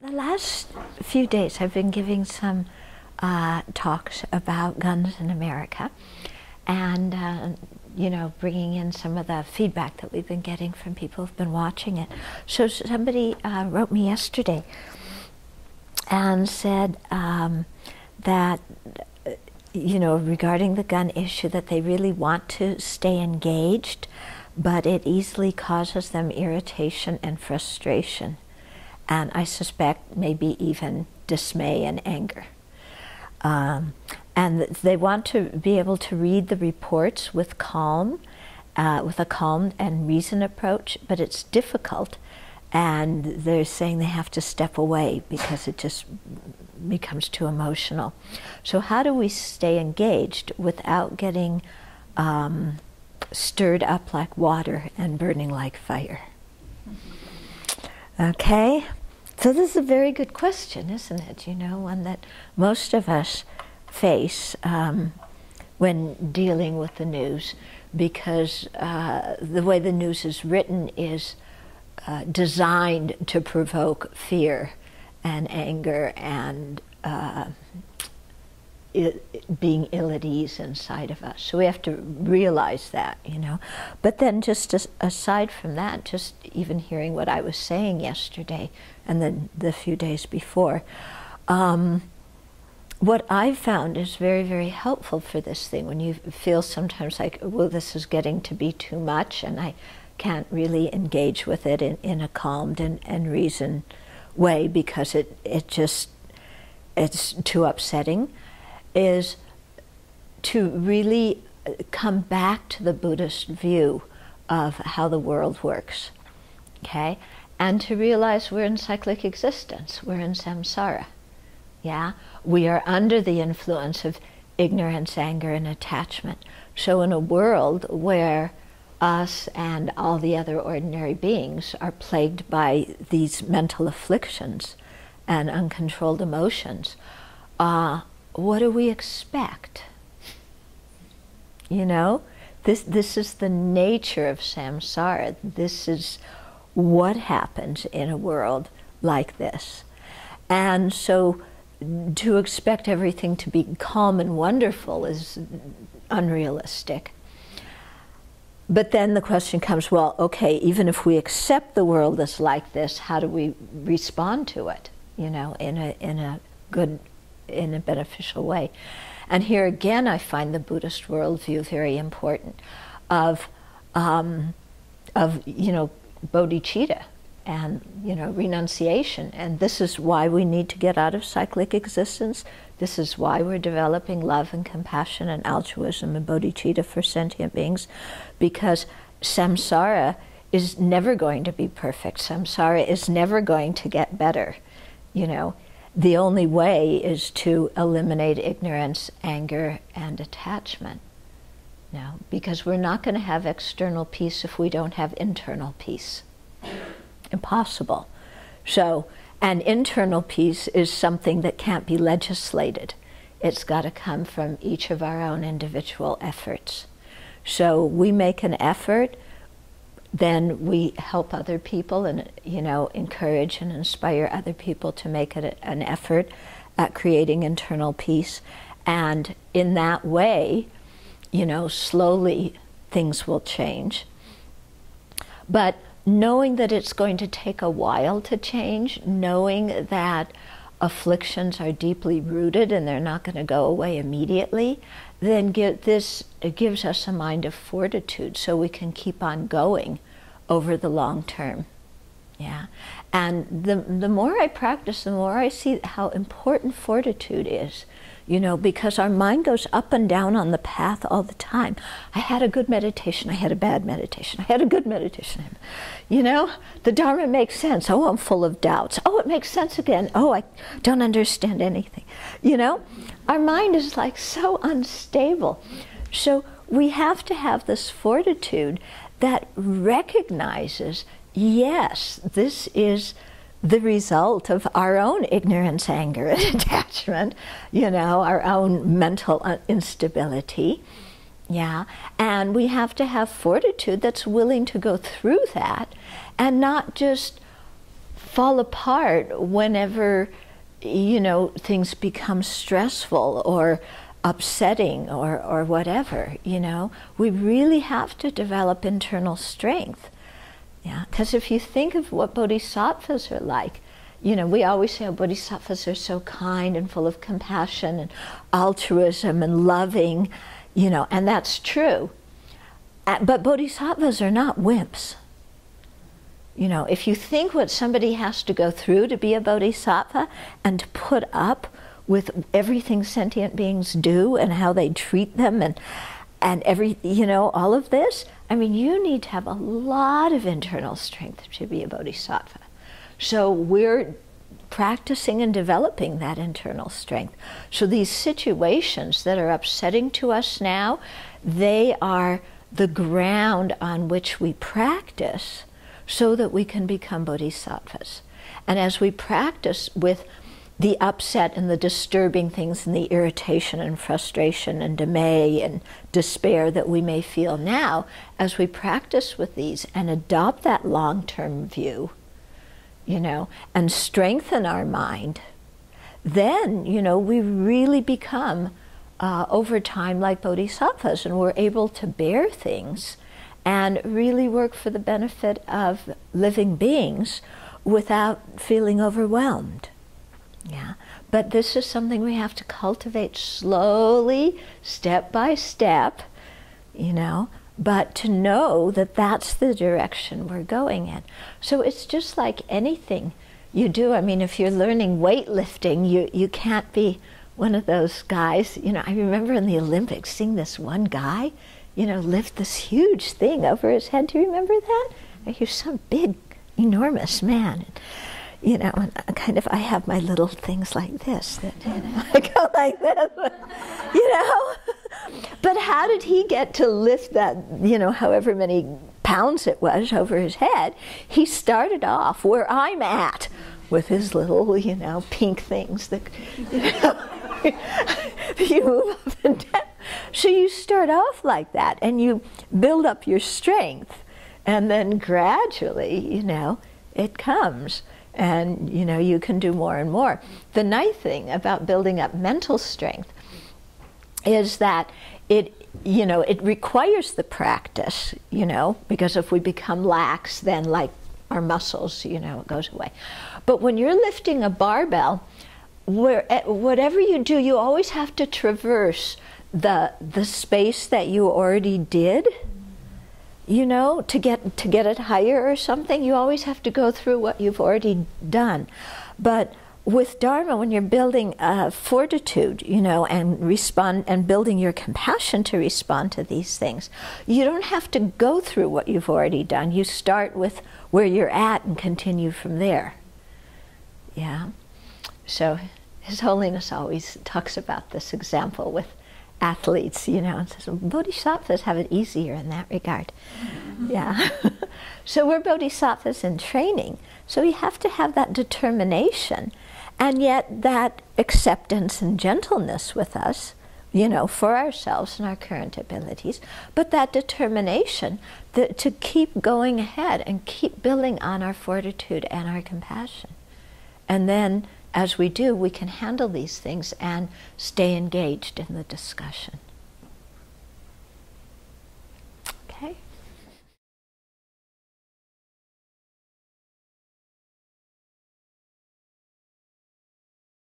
The last few days I've been giving some talks about guns in America and, bringing in some of the feedback that we've been getting from people who've been watching it. So somebody wrote me yesterday and said that, regarding the gun issue, that they really want to stay engaged, but it easily causes them irritation and frustration. And I suspect maybe even dismay and anger. And they want to be able to read the reports with with a calm and reasoned approach, but it's difficult. And they're saying they have to step away because it just becomes too emotional. So how do we stay engaged without getting stirred up like water and burning like fire? Okay? So this is a very good question, isn't it? One that most of us face when dealing with the news, because the way the news is written is designed to provoke fear and anger and being ill at ease inside of us. So we have to realize that, But then just aside from that, just even hearing what I was saying yesterday and then the few days before, what I've found is very, very helpful for this thing when you feel sometimes like, well, this is getting to be too much and I can't really engage with it in a calmed and reasoned way because it's too upsetting, is to really come back to the Buddhist view of how the world works, okay? And to realize we're in cyclic existence, we're in samsara, yeah? We are under the influence of ignorance, anger, and attachment. So in a world where us and all the other ordinary beings are plagued by these mental afflictions and uncontrolled emotions, what do we expect? This is the nature of samsara. This is what happens in a world like this. And so to expect everything to be calm and wonderful is unrealistic. But then the question comes, well, okay, even if we accept the world as like this, how do we respond to it, in a good, in a beneficial way? And here again, I find the Buddhist worldview very important of bodhicitta and, renunciation. And this is why we need to get out of cyclic existence. This is why we're developing love and compassion and altruism and bodhicitta for sentient beings, because samsara is never going to be perfect. Samsara is never going to get better, The only way is to eliminate ignorance, anger, and attachment. Because we're not going to have external peace if we don't have internal peace. Impossible. So, and internal peace is something that can't be legislated. It's got to come from each of our own individual efforts. So we make an effort, then we help other people and, encourage and inspire other people to make it an effort at creating internal peace. And in that way, slowly things will change. But knowing that it's going to take a while to change, knowing that afflictions are deeply rooted and they're not going to go away immediately, then this gives us a mind of fortitude so we can keep on going over the long term. Yeah. And the more I practice, the more I see how important fortitude is, because our mind goes up and down on the path all the time. I had a good meditation, I had a bad meditation, I had a good meditation. The Dharma makes sense. Oh, I'm full of doubts. Oh, it makes sense again. Oh, I don't understand anything. Our mind is like so unstable. So we have to have this fortitude that recognizes, yes, this is the result of our own ignorance, anger, and attachment, our own mental instability. Yeah, and we have to have fortitude that's willing to go through that and not just fall apart whenever, you know, things become stressful or upsetting or whatever, you know. We really have to develop internal strength. Yeah, because if you think of what bodhisattvas are like, you know, we always say, oh, bodhisattvas are so kind and full of compassion and altruism and loving, you know, and that's true. But bodhisattvas are not wimps. You know, if you think what somebody has to go through to be a bodhisattva and to put up with everything sentient beings do and how they treat them and every, you know, all of this, I mean, you need to have a lot of internal strength to be a bodhisattva. So we're practicing and developing that internal strength. So these situations that are upsetting to us now, they are the ground on which we practice so that we can become bodhisattvas. And as we practice with the upset and the disturbing things and the irritation and frustration and dismay and despair that we may feel now, as we practice with these and adopt that long-term view, you know, and strengthen our mind, then, you know, we really become, over time, like bodhisattvas, and we're able to bear things and really work for the benefit of living beings without feeling overwhelmed. Yeah, but this is something we have to cultivate slowly, step by step, you know, but to know that that's the direction we're going in. So it's just like anything you do. I mean, if you're learning weightlifting, you can't be one of those guys, you know. I remember in the Olympics seeing this one guy, you know, lift this huge thing over his head. Do you remember that? He was some big, enormous man. You know, and kind of, I have my little things like this that, you know, I go like this, you know. But how did he get to lift that, you know, however many pounds it was over his head? He started off where I'm at with his little, you know, pink things that, you know, you move up and down. So you start off like that and you build up your strength, and then gradually, you know, it comes. And, you know, you can do more and more. The nice thing about building up mental strength is that it, you know, it requires the practice, you know, because if we become lax, then like our muscles, you know, it goes away. But when you're lifting a barbell, whatever you do, you always have to traverse the space that you already did. You know, to get it higher or something, you always have to go through what you've already done. But with Dharma, when you're building fortitude, you know, and building your compassion to respond to these things, you don't have to go through what you've already done. You start with where you're at and continue from there. Yeah. So His Holiness always talks about this example with athletes, you know, and says, bodhisattvas have it easier in that regard. Yeah. So we're bodhisattvas in training. So we have to have that determination and yet that acceptance and gentleness with us, you know, for ourselves and our current abilities, but that determination to keep going ahead and keep building on our fortitude and our compassion. And then as we do, we can handle these things and stay engaged in the discussion.